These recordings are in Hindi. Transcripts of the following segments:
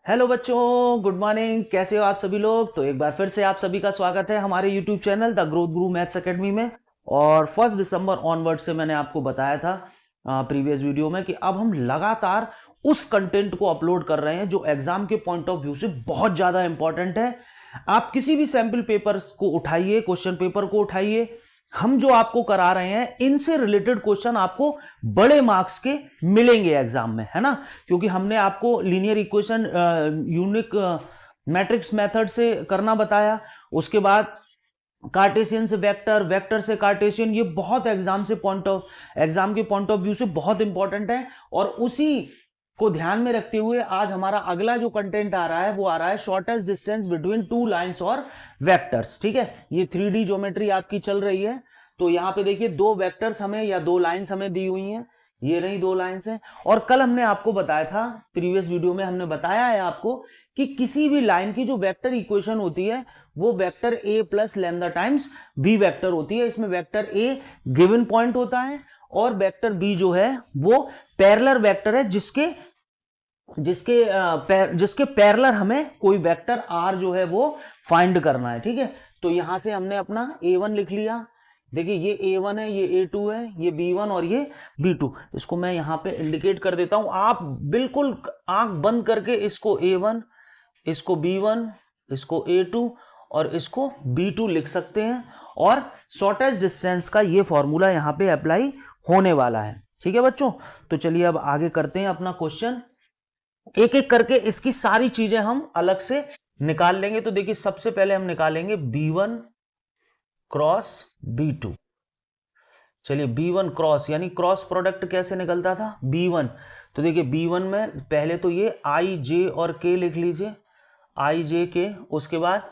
हेलो बच्चों, गुड मॉर्निंग। कैसे हो आप सभी लोग? तो एक बार फिर से आप सभी का स्वागत है हमारे YouTube channel the Growth Guru Maths academy में। और 1 दिसंबर ऑनवर्ड से मैंने आपको बताया था प्रीवियस वीडियो में कि अब हम लगातार उस कंटेंट को अपलोड कर रहे हैं जो एग्जाम के पॉइंट ऑफ व्यू से बहुत ज्यादा इंपॉर्टेंट है। आप किसी भी सैंपल पेपर को उठाइए, क्वेश्चन पेपर को उठाइए, हम जो आपको करा रहे हैं इनसे रिलेटेड क्वेश्चन आपको बड़े मार्क्स के मिलेंगे एग्जाम में, है ना। क्योंकि हमने आपको linear equation unique matrix method से करना बताया, उसके बाद कार्टेशियन से वेक्टर, वेक्टर से कार्टेशियन, ये बहुत एग्जाम के पॉइंट ऑफ व्यू से बहुत इंपॉर्टेंट है। और उसी को ध्यान में रखते हुए आज हमारा अगला जो कंटेंट आ रहा है वो आ रहा है shortest distance between two lines और वेक्टर्स। ठीक है, ये 3D ज्योमेट्री आपकी चल रही है। तो यहां पे देखिए दो वेक्टर्स हमें या दो लाइंस हमें दी हुई हैं, ये रही दो लाइंस हैं। और कल हमने आपको बताया था, प्रीवियस वीडियो में हमने बताया है आपको कि किसी भी लाइन की जो वेक्टर इक्वेशन होती है वो vector A plus lambda times B vector होती है। इसमें वेक्टर ए गिवन पॉइंट होता है और वेक्टर बी जो है वो पैरेलल वेक्टर है जिसके जिसके पैरेलल हमें कोई वेक्टर आर जो है वो फाइंड करना है। ठीक है, तो यहां से हमने अपना a1 लिख लिया। देखिए ये a1 है, ये a2 है, ये b1 और ये b2। इसको मैं यहां पे इंडिकेट कर देता हूं, आप बिल्कुल आंख बंद करके इसको a1, इसको b1, इसको a2 और इसको b2 लिख सकते हैं। और शॉर्टेस्ट डिस्टेंस का ये फॉर्मूला यहां पे अप्लाई होने वाला है। ठीक है बच्चों, तो चलिए अब आगे करते हैं अपना क्वेश्चन। एक एक करके इसकी सारी चीजें हम अलग से निकाल लेंगे। तो देखिए सबसे पहले हम निकालेंगे b1 क्रॉस b2। चलिए b1 क्रॉस यानी क्रॉस प्रोडक्ट कैसे निकलता था b1। तो देखिए b1 में पहले तो ये i j और k लिख लीजिए, i j k। उसके बाद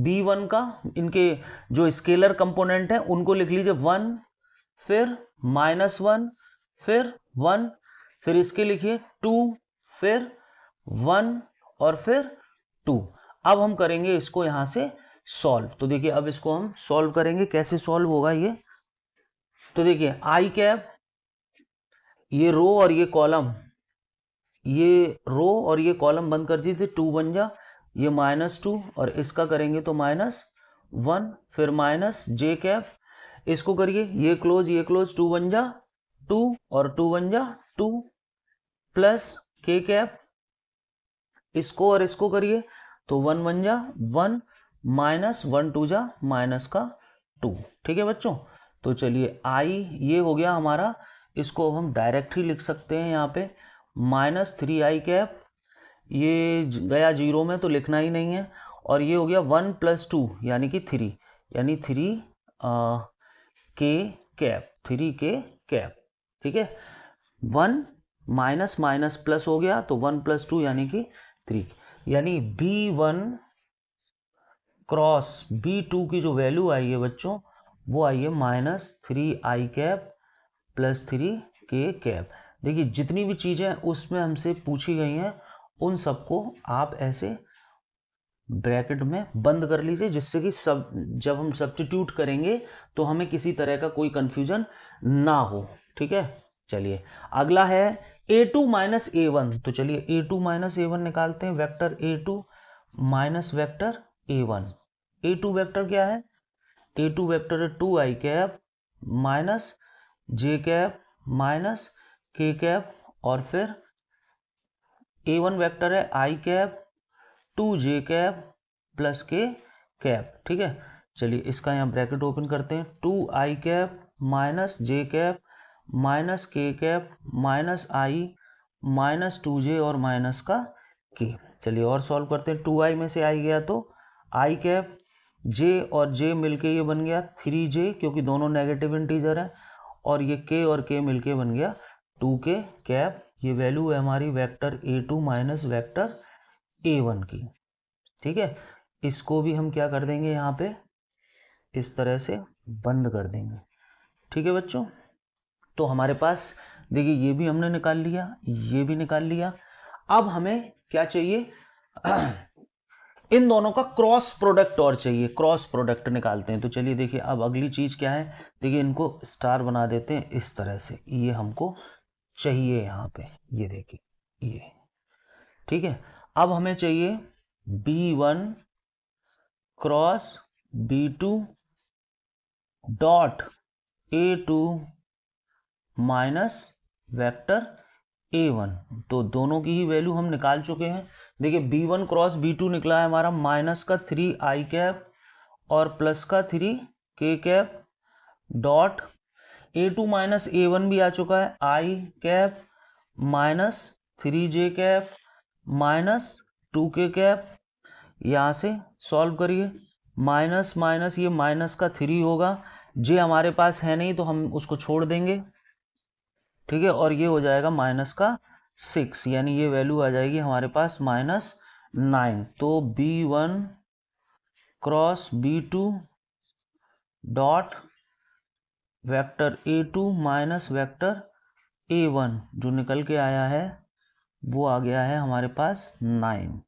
b1 का इनके जो स्केलर कंपोनेंट है उनको लिख लीजिए 1, फिर -1, फिर 1, फिर इसके लिखिए 2, फिर 1 और फिर 2। अब हम करेंगे इसको यहां से सॉल्व। तो देखिए अब इसको हम सॉल्व करेंगे, कैसे सॉल्व होगा ये। तो देखिए आई कैप, ये रो और ये कॉलम, ये रो और ये कॉलम बंद कर दीजिए, 2 बन जा, ये -2 और इसका करेंगे तो -1, फिर माइनस जे कैप, इसको करिए ये क्लोज 2 बन जा 2 और 2 बन जा 2, प्लस के कैप, इसको और इसको करिए तो 1 बन जा 1, -1 2 जा -2। ठीक है बच्चों, तो चलिए आई ये हो गया हमारा, इसको हम डायरेक्ट ही लिख सकते हैं यहाँ पे -3i कैप, ये गया जीरो में तो लिखना ही नहीं है। और ये हो गया 1 + 2 यानी कि 3, यानी 3 के कैप, 3 के कैप। ठीक है, 1 माइनस माइनस प्लस हो गया तो 1 + 2 यानी कि 3, यानी b1 क्रॉस b2 की जो वैल्यू आई है बच्चों वो आई है -3i कैप + 3k कैप। देखिए जितनी भी चीजें उसमें हमसे पूछी गई हैं उन सबको आप ऐसे ब्रैकेट में बंद कर लीजिए, जिससे कि सब जब हम सब्स्टिट्यूट करेंगे तो हमें किसी तरह का कोई कंफ्यूजन ना हो। ठीक है, चलिए अगला है a2 - a1। तो चलिए a2 - a1 निकालते हैं, vector a2 minus vector a1। a2 vector क्या है, a2 वेक्टर है 2i कैप माइनस जे कैप माइनस के कैप, और फिर a1 वेक्टर है i cap 2j cap plus के कैप। ठीक है, चलिए इसका यहाँ ब्रैकेट ओपन करते हैं, 2i कैप माइनस जे कैप माइनस के cap minus i minus 2j और माइनस का k। चलिए और सॉल्व करते हैं, 2i में से i गया तो i कैप, j और j मिलके ये बन गया 3j क्योंकि दोनों नेगेटिव इंटीजर है, और ये k और k मिलके बन गया 2k कैप। ये वैल्यू है हमारी vector a2 minus vector a1 की। ठीक है, इसको भी हम क्या कर देंगे यहाँ पे इस तरह से बंद कर देंगे। ठीक है बच्चों, तो हमारे पास देखिए ये भी हमने निकाल लिया, ये भी निकाल लिया। अब हमें क्या चाहिए इन दोनों का क्रॉस प्रोडक्ट और चाहिए, क्रॉस प्रोडक्ट निकालते हैं। तो चलिए देखिए अब अगली चीज क्या है, देखिए इनको स्टार बना देते हैं इस तरह से, ये हमको चाहिए यहाँ पे, ये देखिए ये। ठीक है, अब हमें चाहिए B1 cross B2 dot A2 minus vector A1। तो दोनों की ही वैल्यू हम निकाल चुके हैं। देखिए B1 क्रॉस B2 निकला है हमारा माइनस का 3i कैप और प्लस का 3k cap dot A2 minus A1 भी आ चुका है, i cap minus 3j cap minus 2k cap. यहाँ से सॉल्व करिए, माइनस माइनस ये माइनस का 3 होगा, जे हमारे पास है नहीं तो हम उसको छोड़ देंगे, ठीक है। और ये हो जाएगा माइनस का 6, यानी ये वैल्यू आ जाएगी हमारे पास -9। तो B1 cross B2 dot vector A2 minus vector A1 जो निकल के आया है वो आ गया है हमारे पास 9,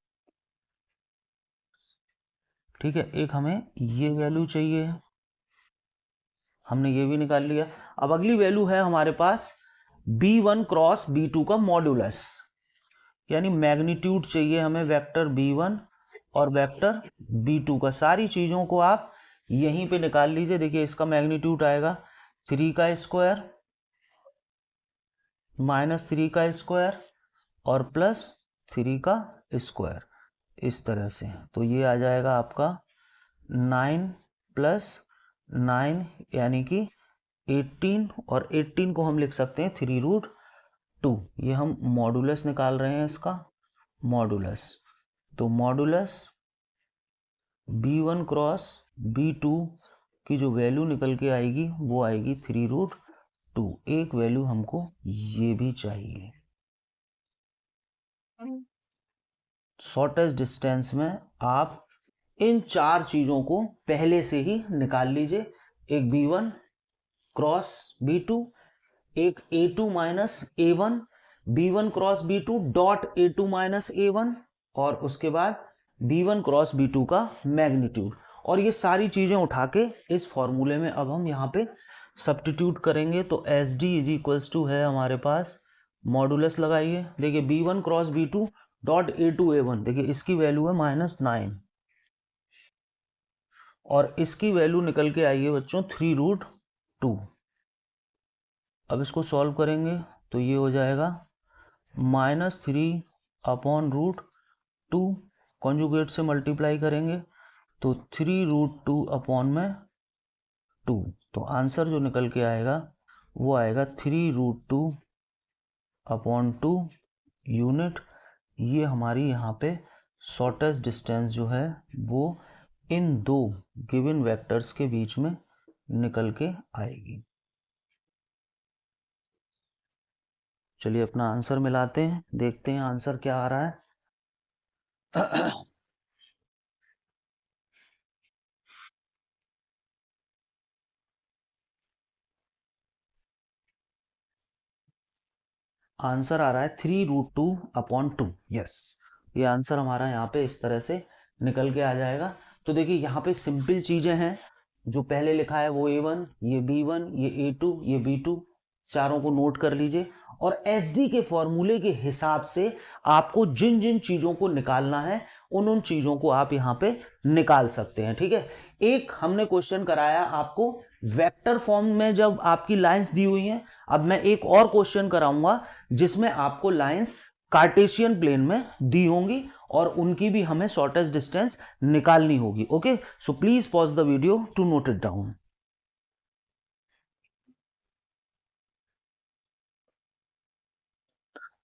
ठीक है। एक हमें ये वैल्यू चाहिए, हमने ये भी निकाल लिया। अब अगली वैल्यू है हमारे पास B1 क्रॉस B2 का मॉड्यूलस, यानी मैग्नीट्यूड चाहिए हमें वेक्टर B1 और वेक्टर B2 का। सारी चीज़ों को आप यहीं पे निकाल लीजिए। देखिए इसका मैग्नीट्यूड आएगा 3 का स्क्वायर माइनस 3 का स्क्वायर और प्लस 3 का स्क्वायर, इस तरह से। तो ये आ जाएगा आपका 9 प्लस 9 यानी कि 18, और 18 को हम लिख सकते हैं 3√2। ये हम मॉडुलस निकाल रहे हैं इसका, मॉडुलस। तो मॉडुलस B1 क्रॉस B2 की जो वैल्यू निकल के आएगी वो आएगी 3√2। एक वैल्यू हमको ये भी चाहिए। शॉर्टेस्ट डिस्टेंस में आप इन चार चीज़ों को पहले से ही निकाल लीजिए। एक B1 क्रॉस B2, एक A2 minus A1, B1 cross B2 dot A2 minus A1, और उसके बाद B1 क्रॉस B2 का मैग्नीट्यूड। और ये सारी चीज़ें उठा के इस फॉर्मूले में अब हम यहाँ पे सब्स्टिट्यूट करेंगे। तो SD इज इक्वल्स टू है हमारे पास, मॉडुलस लगाइए। देखिए B1 cross B2 dot A2 A1, देखिए इसकी वैल्यू है -9 और इसकी वैल्यू निकल के आई है बच्चों 3√2। अब इसको सॉल्व करेंगे तो ये हो जाएगा -3/√2, कॉन्जुगेट से मल्टीप्लाई करेंगे तो 3√2/2। तो आंसर जो निकल के आएगा वो आएगा 3√2/2 यूनिट। ये हमारी यहाँ पे शॉर्टेस्ट डिस्टेंस जो है वो इन दो गिवन वेक्टर्स के बीच में निकल के आएगी। चलिए अपना आंसर मिलाते हैं, देखते हैं आंसर क्या आ रहा है। आंसर आ रहा है 3√2/2। यस, ये आंसर हमारा यहाँ पे इस तरह से निकल के आ जाएगा। तो देखिए यहाँ पे सिंपल चीजें हैं, जो पहले लिखा है वो A1, ये B1, ये A2, ये B2, चारों को नोट कर लीजिए। और SD के फॉर्मूले के हिसाब से आपको जिन जिन चीजों को निकालना है उन चीजों को आप यहाँ पे निकाल सकते हैं, ठीक है। एक हमने क्वेश्चन कराया आपको वेक्टर फॉर्म में जब आपकी लाइंस दी हुई हैं। अब मैं एक और क्वेश्चन कराऊंगा जिसमें आपको लाइंस कार्टेशियन प्लेन में दी होंगी और उनकी भी हमें शॉर्टेस्ट डिस्टेंस निकालनी होगी। Okay, so please pause the video to note it down.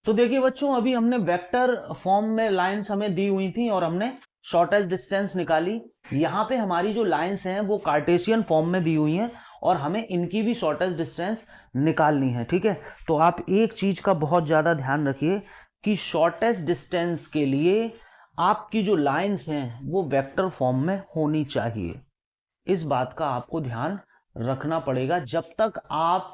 तो देखिए बच्चों, अभी हमने वेक्टर फॉर्म में लाइंस हमें दी हुई थी और हमने शॉर्टेस्ट डिस्टेंस निकाली। यहाँ पे हमारी जो लाइंस हैं वो कार्टेशियन फॉर्म में दी हुई हैं और हमें इनकी भी शॉर्टेस्ट डिस्टेंस निकालनी है, ठीक है। तो आप एक चीज का बहुत ज्यादा ध्यान रखिए कि शॉर्टेस्ट डिस्टेंस के लिए आपकी जो लाइंस हैं वो वेक्टर फॉर्म में होनी चाहिए। इस बात का आपको ध्यान रखना पड़ेगा। जब तक आप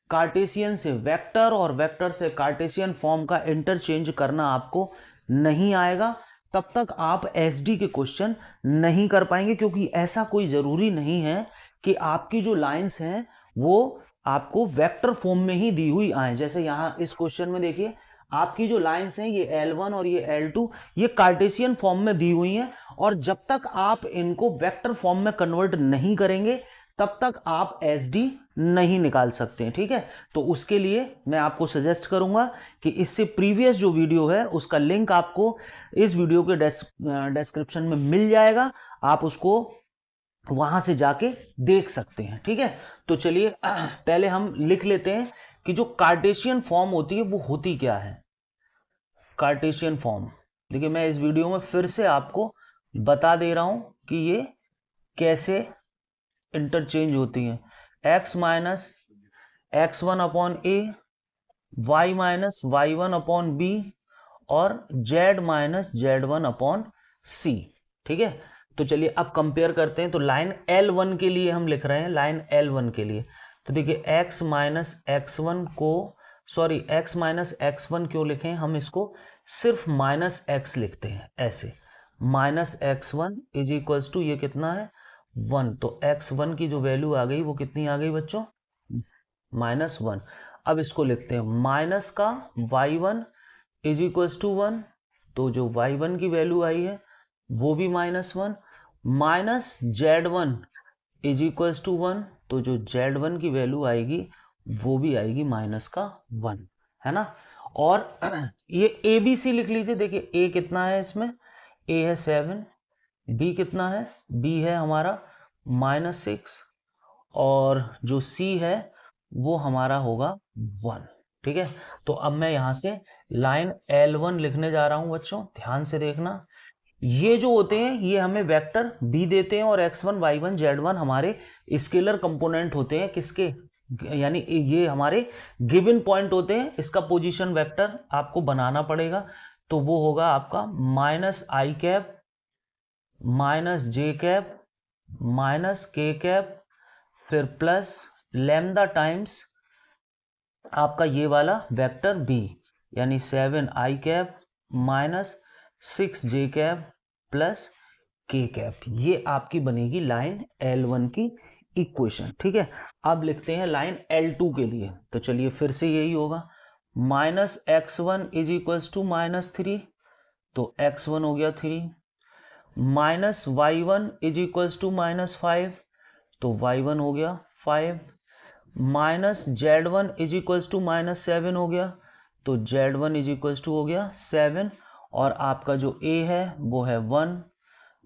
कार्टेशियन से वेक्टर और वेक्टर से कार्टेशियन फॉर्म का इंटरचेंज करना आपको नहीं आएगा, तब तक आप SD के क्वेश्चन नहीं कर पाएंगे, क्योंकि ऐसा कोई जरूरी नहीं है कि आपकी जो लाइंस हैं वो आपको वेक्टर फॉर्म में ही दी हुई आए। जैसे यहाँ इस क्वेश्चन में देखिए आपकी जो लाइंस हैं ये L1 और ये L2 ये कार्टेशियन फॉर्म में दी हुई हैं, और जब तक आप इनको वेक्टर फॉर्म में कन्वर्ट नहीं करेंगे तब तक आप SD नहीं निकाल सकते हैं, ठीक है। तो उसके लिए मैं आपको सजेस्ट करूंगा कि इससे प्रीवियस जो वीडियो है उसका लिंक आपको इस वीडियो के डिस्क्रिप्शन में मिल जाएगा, आप उसको वहां से जाके देख सकते हैं, ठीक है। तो चलिए पहले हम लिख लेते हैं कि जो कार्टेशियन फॉर्म होती है वो होती क्या है। कार्टेशियन फॉर्म देखिए, मैं इस वीडियो में फिर से आपको बता दे रहा हूं कि ये कैसे इंटरचेंज होती हैं। x minus x1 upon A, y minus y1 upon B, और z minus z1 upon C, ठीक है। तो चलिए अब कंपेयर करते हैं। तो लाइन L1 के लिए हम लिख रहे हैं, लाइन L1 के लिए तो देखिए x माइनस x1 को, सॉरी x माइनस x1 क्यों लिखें, हम इसको सिर्फ माइनस x लिखते हैं ऐसे, minus x1 is equals to ये कितना है 1, तो x1 की जो वैल्यू आ गई वो कितनी आ गई बच्चों, -1। अब इसको लिखते हैं माइनस का y1 इज इक्वल्स टू 1, तो जो y1 की वैल्यू आई है वो भी -1, minus z1 is equals to 1, तो जो z1 की वैल्यू आएगी वो भी आएगी -1, है ना। और ये ABC लिख लीजिए। देखिए a कितना है इसमें, a है 7, b कितना है, b है हमारा -6, और जो c है वो हमारा होगा 1, ठीक है। तो अब मैं यहां से लाइन L1 लिखने जा रहा हूं बच्चों, ध्यान से देखना। ये जो होते हैं ये हमें वेक्टर b देते हैं, और x1 y1 z1 हमारे स्केलर कंपोनेंट होते हैं किसके, यानी ये हमारे गिवन पॉइंट होते हैं। इसका पोजीशन वेक्टर आपको बनाना पड़ेगा, तो वो होगा आपका -i cap -j cap -k cap, फिर प्लस लैम्डा टाइम्स आपका ये वाला वेक्टर b, यानी 7i cap -6j cap plus k cap. ये आपकी बनेगी लाइन L1 की इक्वेशन, ठीक है। अब लिखते हैं लाइन L2 के लिए। तो चलिए फिर से यही होगा, -x1 इज इक्वल्स टू -3, तो x1 हो गया 3, -y1 इज इक्वल्स टू -5, तो y1 हो गया 5, -z1 इज इक्वल्स टू -7 हो गया, तो z1 इज इक्वल्स टू हो गया 7, और आपका जो a है वो है 1,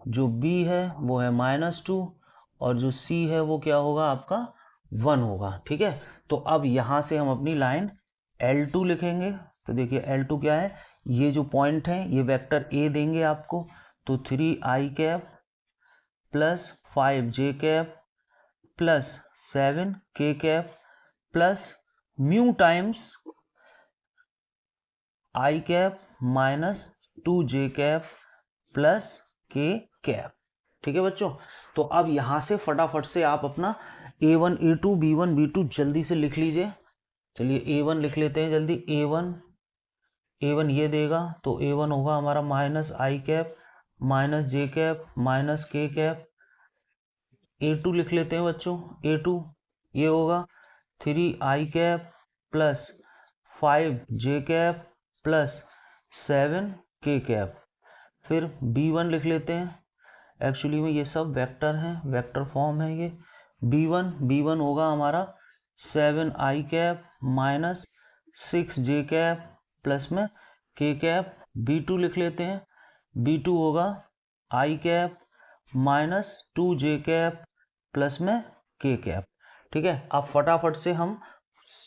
जो b है वो है -2, और जो c है वो क्या होगा आपका 1 होगा, ठीक है। तो अब यहां से हम अपनी लाइन L2 लिखेंगे। तो देखिए L2 क्या है, ये जो पॉइंट है ये वेक्टर a देंगे आपको, तो 3i cap plus 5j cap plus 7k cap plus mu times i cap -2j cap plus k cap, ठीक है बच्चों। तो अब यहां से फटाफट से आप अपना a1 a2 b1 b2 जल्दी से लिख लीजिए। चलिए a1 लिख लेते हैं जल्दी। a1 ये देगा, तो a1 होगा हमारा -i cap -j cap -k cap. a2 लिख लेते हैं बच्चों, a2 ये होगा 3i cap plus 5j cap plus 7k cap. फिर b1 लिख लेते हैं, एक्चुअली में ये सब वेक्टर हैं, वेक्टर फॉर्म है ये। b1 होगा हमारा 7i cap -6j cap plus में k कैप। b2 लिख लेते हैं, b2 होगा i cap -2j cap plus में k कैप, ठीक है। अब फटाफट से हम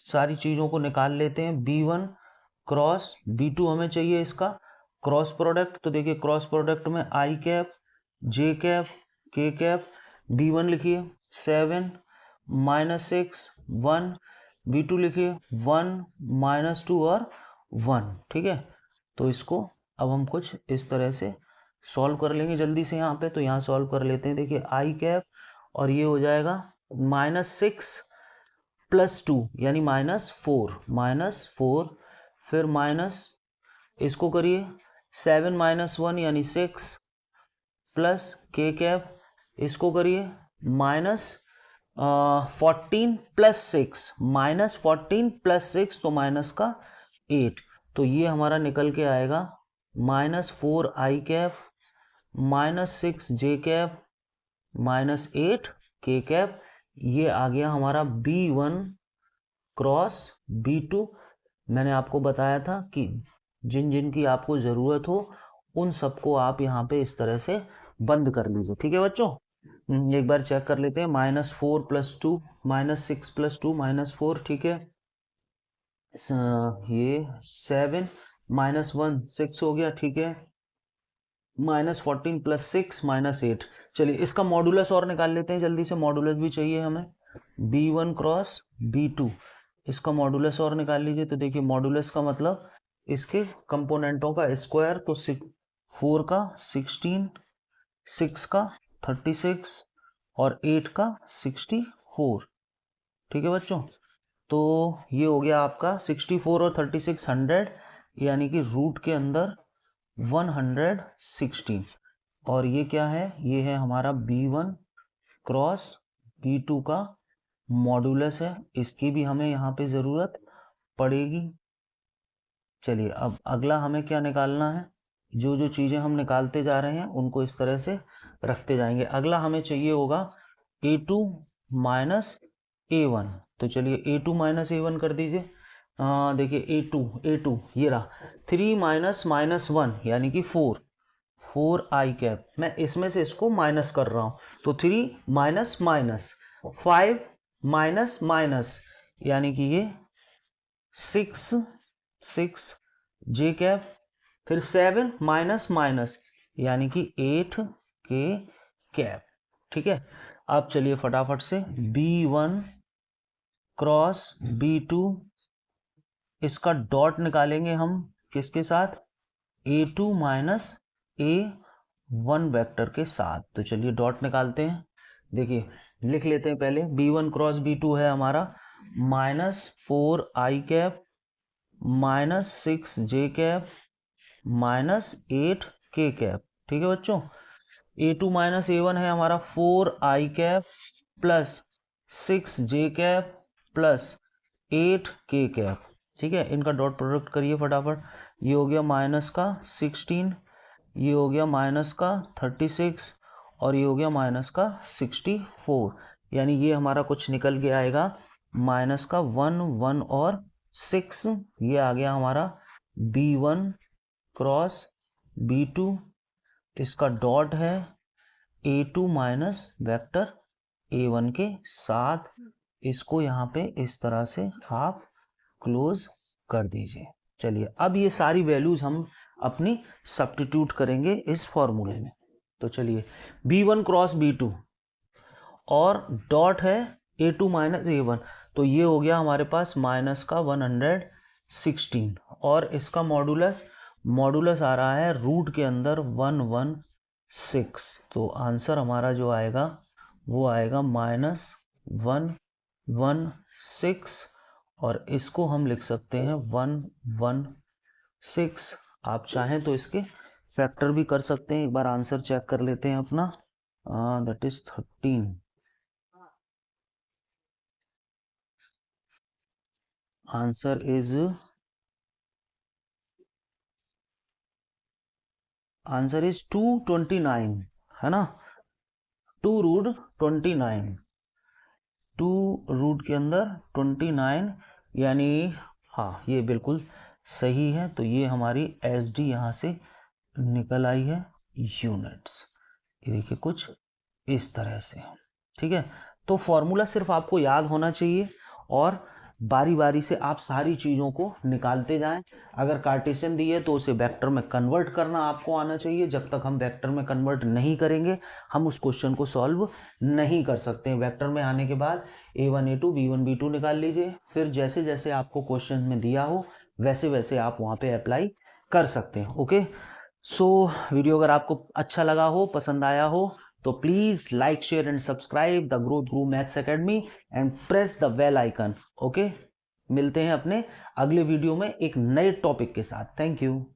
सारी चीज़ों को निकाल लेते हैं। b1 क्रॉस b2 हमें चाहिए इसका क्रॉस प्रोडक्ट, तो देखिए क्रॉस प्रोडक्ट में i cap j cap k cap. b1 लिखिए 7 -6 1, b2 लिखिए 1 -2 और 1, ठीक है। तो इसको अब हम कुछ इस तरह से सॉल्व कर लेंगे जल्दी से यहाँ पे। तो यहाँ सॉल्व कर लेते हैं। देखिए i कैप और ये हो जाएगा -6 + 2 यानी -4, फिर माइनस इसको करिए 7 - 1 यानी 6 प्लस k कैप, इसको करिए -14 + 6 तो माइनस का 8, तो ये हमारा निकल के आएगा -4i cap -6j cap -8k cap. ये आ गया हमारा B1 क्रॉस B2। मैंने आपको बताया था कि जिन जिन की आपको ज़रूरत हो उन सबको आप यहाँ पे इस तरह से बंद कर लीजिए। ठीक है बच्चों, एक बार चेक कर लेते हैं। -4 + 2 -6 + 2 -4, ठीक है। ये 7 -1 6 हो गया, ठीक है। -14 + 6 -8। चलिए इसका मॉडुलस और निकाल लेते हैं जल्दी से, मॉडुलस भी चाहिए हमें। B1 क्रॉस B2, इसका मॉडुलस और निकाल लीजिए। तो देखिए मॉडुलस का मतलब इसके कंपोनेंटों का स्क्वायर, तो 4 का 16, 6 का 36 और 8 का 64। ठीक है बच्चों, तो ये हो गया आपका 64 और 36 100, यानी कि रूट के अंदर 116। और ये क्या है, ये है हमारा B1 क्रॉस B2 का मॉडुलस है। इसकी भी हमें यहाँ पे ज़रूरत पड़ेगी। चलिए अब अगला हमें क्या निकालना है, जो जो चीज़ें हम निकालते जा रहे हैं उनको इस तरह से रखते जाएंगे। अगला हमें चाहिए होगा A2 माइनस A1। तो चलिए A2 माइनस A1 कर दीजिए। देखिए A2 ये रहा 3 माइनस -1 यानी कि 4i कैप। मैं इसमें से इसको माइनस कर रहा हूँ, तो 3 माइनस माइनस 5 माइनस माइनस यानी कि ये 6j कैप। फिर 7 माइनस माइनस यानी कि 8k कैप। ठीक है, अब चलिए फटाफट से B1 क्रॉस B2, इसका डॉट निकालेंगे हम किसके साथ, A2 माइनस A1 वेक्टर के साथ। तो चलिए डॉट निकालते हैं। देखिए लिख लेते हैं पहले, B1 क्रॉस B2 है हमारा -4i cap -6j cap -8k cap. ठीक है बच्चों, A2 माइनस A1 है हमारा 4i cap plus 6j cap plus 8k cap. ठीक है, इनका डॉट प्रोडक्ट करिए फटाफट। ये हो गया माइनस का 16, ये हो गया माइनस का 36 और ये हो गया माइनस का 64। यानी ये हमारा कुछ निकल के आएगा माइनस का 1 1 और 6। ये आ गया हमारा B1 क्रॉस B2। इसका डॉट है A2 माइनस वेक्टर A1 के साथ। इसको यहाँ पे इस तरह से आप क्लोज कर दीजिए। चलिए अब ये सारी वैल्यूज हम अपनी सब्स्टिट्यूट करेंगे इस फॉर्मूले में। तो चलिए B1 क्रॉस B2 और डॉट है A2 माइनस A1, तो ये हो गया हमारे पास माइनस का 116 और इसका मॉडुलस आ रहा है रूट के अंदर 116। तो आंसर हमारा जो आएगा वो आएगा -116 और इसको हम लिख सकते हैं 116। आप चाहें तो इसके फैक्टर भी कर सकते हैं। एक बार आंसर चेक कर लेते हैं अपना, दैट इज 13। आंसर इज 229, है ना। 2√29, 2 रूट के अंदर 29 यानी हाँ ये बिल्कुल सही है। तो ये हमारी SD यहाँ से निकल आई है यूनिट्स। ये देखिए कुछ इस तरह से। ठीक है, तो फॉर्मूला सिर्फ आपको याद होना चाहिए और बारी बारी से आप सारी चीज़ों को निकालते जाएं। अगर कार्टेशियन दी है तो उसे वेक्टर में कन्वर्ट करना आपको आना चाहिए। जब तक हम वेक्टर में कन्वर्ट नहीं करेंगे हम उस क्वेश्चन को सॉल्व नहीं कर सकते। वेक्टर में आने के बाद A1 A2 B1 B2 निकाल लीजिए। फिर जैसे जैसे आपको क्वेश्चन में दिया हो वैसे वैसे आप वहाँ पे अप्लाई कर सकते हैं। ओके, सो वीडियो अगर आपको अच्छा लगा हो, पसंद आया हो, तो please like share and subscribe the Growth Guru Maths Academy and press the bell icon. Okay, मिलते हैं अपने अगले वीडियो में एक नए टॉपिक के साथ। Thank you.